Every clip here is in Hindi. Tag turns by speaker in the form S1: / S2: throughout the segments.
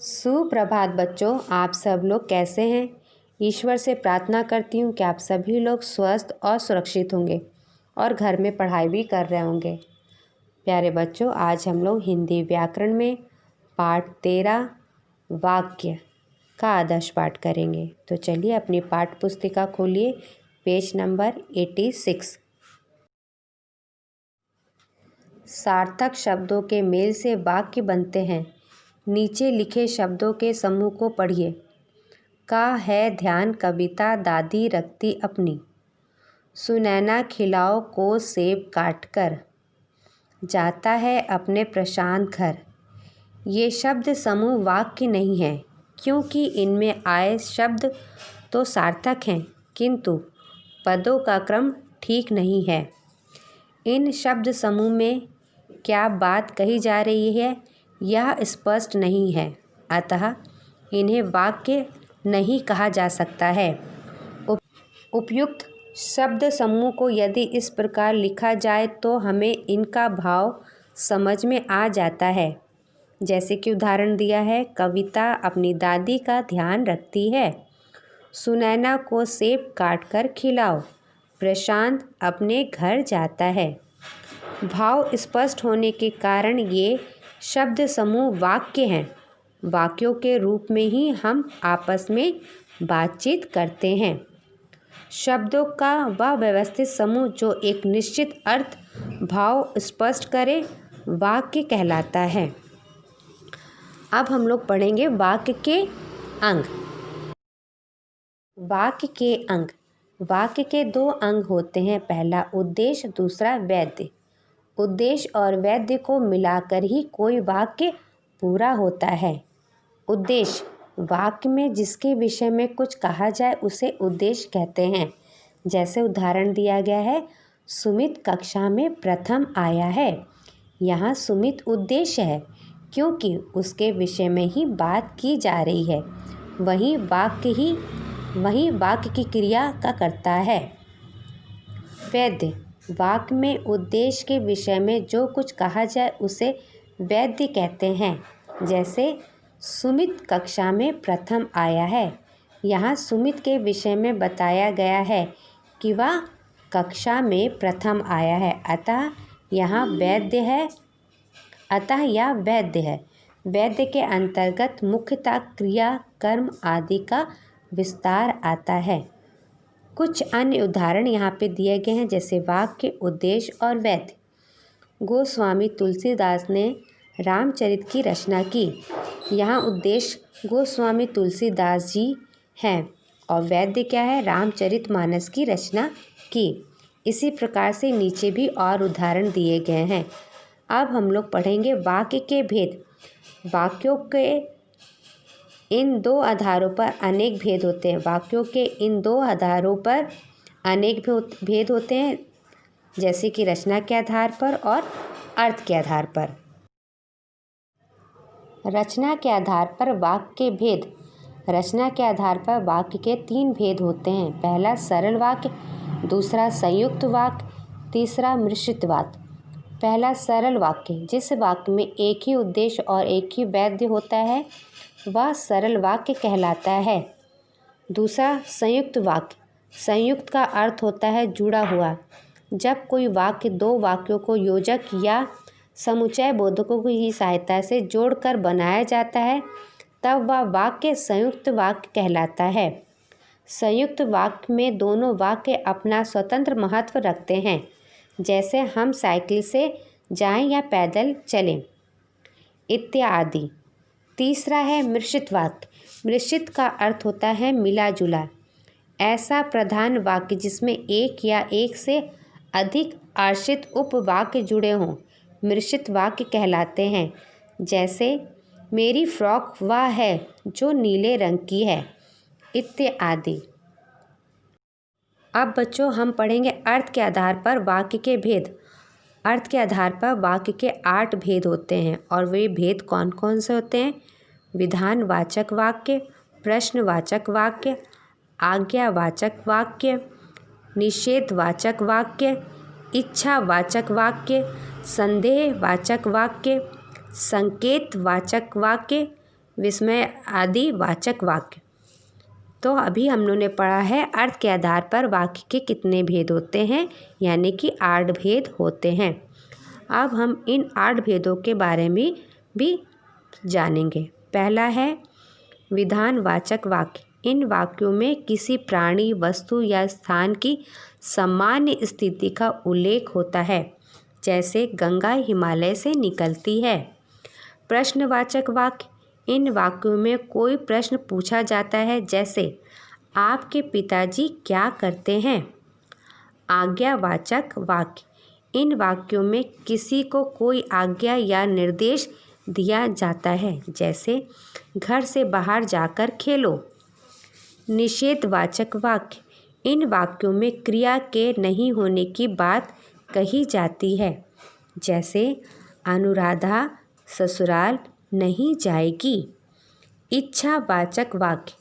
S1: सुप्रभात बच्चों, आप सब लोग कैसे हैं। ईश्वर से प्रार्थना करती हूँ कि आप सभी लोग स्वस्थ और सुरक्षित होंगे और घर में पढ़ाई भी कर रहे होंगे। प्यारे बच्चों, आज हम लोग हिंदी व्याकरण में पाठ 13 वाक्य का आदर्श पाठ करेंगे। तो चलिए अपनी पाठ पुस्तिका खोलिए, पेज नंबर 86। सार्थक शब्दों के मेल से वाक्य बनते हैं। नीचे लिखे शब्दों के समूह को पढ़िए। का है ध्यान कविता दादी रखती अपनी, सुनैना खिलाओ को सेब काट कर, जाता है अपने प्रशांत घर। ये शब्द समूह वाक्य नहीं है, क्योंकि इनमें आए शब्द तो सार्थक हैं, किंतु पदों का क्रम ठीक नहीं है। इन शब्द समूह में क्या बात कही जा रही है यह स्पष्ट नहीं है, अतः इन्हें वाक्य नहीं कहा जा सकता है। उपयुक्त शब्द समूह को यदि इस प्रकार लिखा जाए तो हमें इनका भाव समझ में आ जाता है। जैसे कि उदाहरण दिया है, कविता अपनी दादी का ध्यान रखती है, सुनैना को सेब काट कर खिलाओ, प्रशांत अपने घर जाता है। भाव स्पष्ट होने के कारण ये शब्द समूह वाक्य हैं। वाक्यों के रूप में ही हम आपस में बातचीत करते हैं। शब्दों का वह व्यवस्थित समूह जो एक निश्चित अर्थ भाव स्पष्ट करे वाक्य कहलाता है। अब हम लोग पढ़ेंगे वाक्य के अंग। वाक्य के अंग। वाक्य के दो अंग होते हैं, पहला उद्देश्य, दूसरा वैध। उद्देश्य और वैध को मिलाकर ही कोई वाक्य पूरा होता है। उद्देश्य वाक्य में जिसके विषय में कुछ कहा जाए उसे उद्देश्य कहते हैं। जैसे उदाहरण दिया गया है, सुमित कक्षा में प्रथम आया है। यहाँ सुमित उद्देश्य है, क्योंकि उसके विषय में ही बात की जा रही है। वही वाक्य की क्रिया का करता है। वैध वाक्य में उद्देश्य के विषय में जो कुछ कहा जाए उसे वैध कहते हैं। जैसे सुमित कक्षा में प्रथम आया है। यहाँ सुमित के विषय में बताया गया है कि वह कक्षा में प्रथम आया है, अतः यहाँ वैध है, अतः यह वैध है। वैध के अंतर्गत मुख्यतः क्रिया, कर्म आदि का विस्तार आता है। कुछ अन्य उदाहरण यहाँ पे दिए गए हैं, जैसे वाक्य, उद्देश्य और वैध। गोस्वामी तुलसीदास ने रामचरित की रचना की। यहाँ उद्देश्य गोस्वामी तुलसीदास जी हैं और वैध क्या है, रामचरितमानस की रचना की। इसी प्रकार से नीचे भी और उदाहरण दिए गए हैं। अब हम लोग पढ़ेंगे वाक्य के भेद। वाक्यों के इन दो आधारों पर अनेक भेद होते हैं। वाक्यों के इन दो आधारों पर अनेक भेद होते हैं, जैसे कि रचना के आधार पर और अर्थ के आधार पर। रचना के आधार पर वाक्य के भेद। रचना के आधार पर वाक्य के 3 भेद होते हैं। पहला सरल वाक्य, दूसरा संयुक्त वाक्य, तीसरा मिश्रित वाक्य। पहला सरल वाक्य, जिस वाक्य में एक ही उद्देश्य और एक ही वैध होता है वह सरल वाक्य कहलाता है। दूसरा संयुक्त वाक्य। संयुक्त का अर्थ होता है जुड़ा हुआ। जब कोई वाक्य दो वाक्यों को योजक या समुच्चय बोधकों की सहायता से जोड़कर बनाया जाता है तब वह वाक्य संयुक्त वाक्य कहलाता है। संयुक्त वाक्य में दोनों वाक्य अपना स्वतंत्र महत्व रखते हैं, जैसे हम साइकिल से जाएं या पैदल चलें इत्यादि। तीसरा है मिश्रित वाक्य। मिश्रित का अर्थ होता है मिला जुला। ऐसा प्रधान वाक्य जिसमें एक या एक से अधिक आश्रित उपवाक्य जुड़े हों मिश्रित वाक्य कहलाते हैं। जैसे मेरी फ्रॉक वह है जो नीले रंग की है इत्यादि। अब बच्चों हम पढ़ेंगे अर्थ के आधार पर वाक्य के भेद। अर्थ के आधार पर वाक्य के 8 भेद होते हैं और वे भेद कौन कौन से होते हैं। विधानवाचक वाक्य, प्रश्नवाचक वाक्य, आज्ञावाचक वाक्य, निषेधवाचक वाक्य, इच्छावाचक वाक्य, संदेहवाचक वाक्य, संकेतवाचक वाक्य, विस्मय आदि वाचक वाक्य। तो अभी हम लोगों ने पढ़ा है अर्थ के आधार पर वाक्य के कितने भेद होते हैं, यानी कि 8 भेद होते हैं। अब हम इन 8 भेदों के बारे में भी जानेंगे। पहला है विधानवाचक वाक्य। इन वाक्यों में किसी प्राणी, वस्तु या स्थान की सामान्य स्थिति का उल्लेख होता है, जैसे गंगा हिमालय से निकलती है। प्रश्नवाचक वाक्य। इन वाक्यों में कोई प्रश्न पूछा जाता है, जैसे आपके पिताजी क्या करते हैं। आज्ञावाचक वाक्य। इन वाक्यों में किसी को कोई आज्ञा या निर्देश दिया जाता है, जैसे घर से बाहर जाकर खेलो। निषेधवाचक वाक्य। इन वाक्यों में क्रिया के नहीं होने की बात कही जाती है, जैसे अनुराधा ससुराल नहीं जाएगी। इच्छावाचक वाक्य।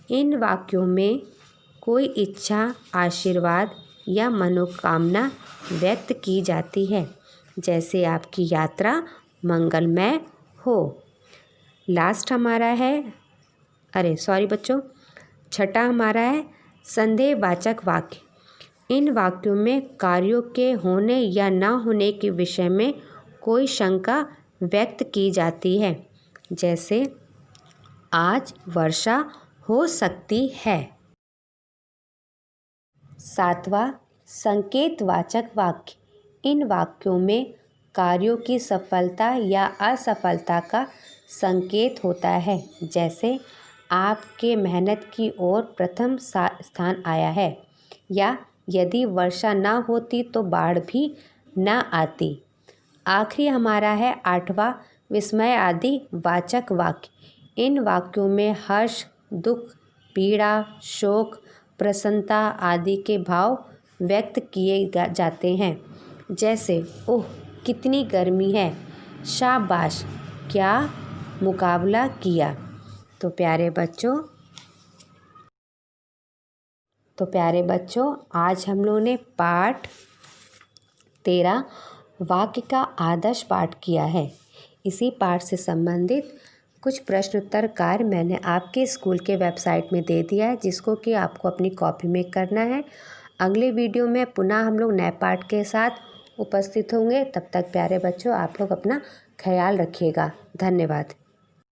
S1: इन वाक्यों में कोई इच्छा, आशीर्वाद या मनोकामना व्यक्त की जाती है, जैसे आपकी यात्रा मंगलमय हो। लास्ट हमारा है, छठा हमारा है संदेहवाचक वाक्य। इन वाक्यों में कार्यों के होने या ना होने के विषय में कोई शंका व्यक्त की जाती है, जैसे आज वर्षा हो सकती है। सातवां संकेतवाचक वाक्य। इन वाक्यों में कार्यों की सफलता या असफलता का संकेत होता है, जैसे आपके मेहनत की ओर प्रथम स्थान आया है, या यदि वर्षा ना होती तो बाढ़ भी ना आती। आखिरी हमारा है 8वां विस्मय आदि वाचक वाक्य। इन वाक्यों में हर्ष, दुख, पीड़ा, शोक, प्रसन्नता आदि के भाव व्यक्त किए जाते हैं, जैसे ओह कितनी गर्मी है, शाबाश क्या मुकाबला किया। तो प्यारे बच्चों आज हम लोगों ने पाठ 13 वाक्य का आदर्श पाठ किया है। इसी पाठ से संबंधित कुछ प्रश्नोत्तर कार्य मैंने आपके स्कूल के वेबसाइट में दे दिया है, जिसको कि आपको अपनी कॉपी में करना है। अगले वीडियो में पुनः हम लोग नए पाठ के साथ उपस्थित होंगे। तब तक प्यारे बच्चों आप लोग अपना ख्याल रखिएगा। धन्यवाद।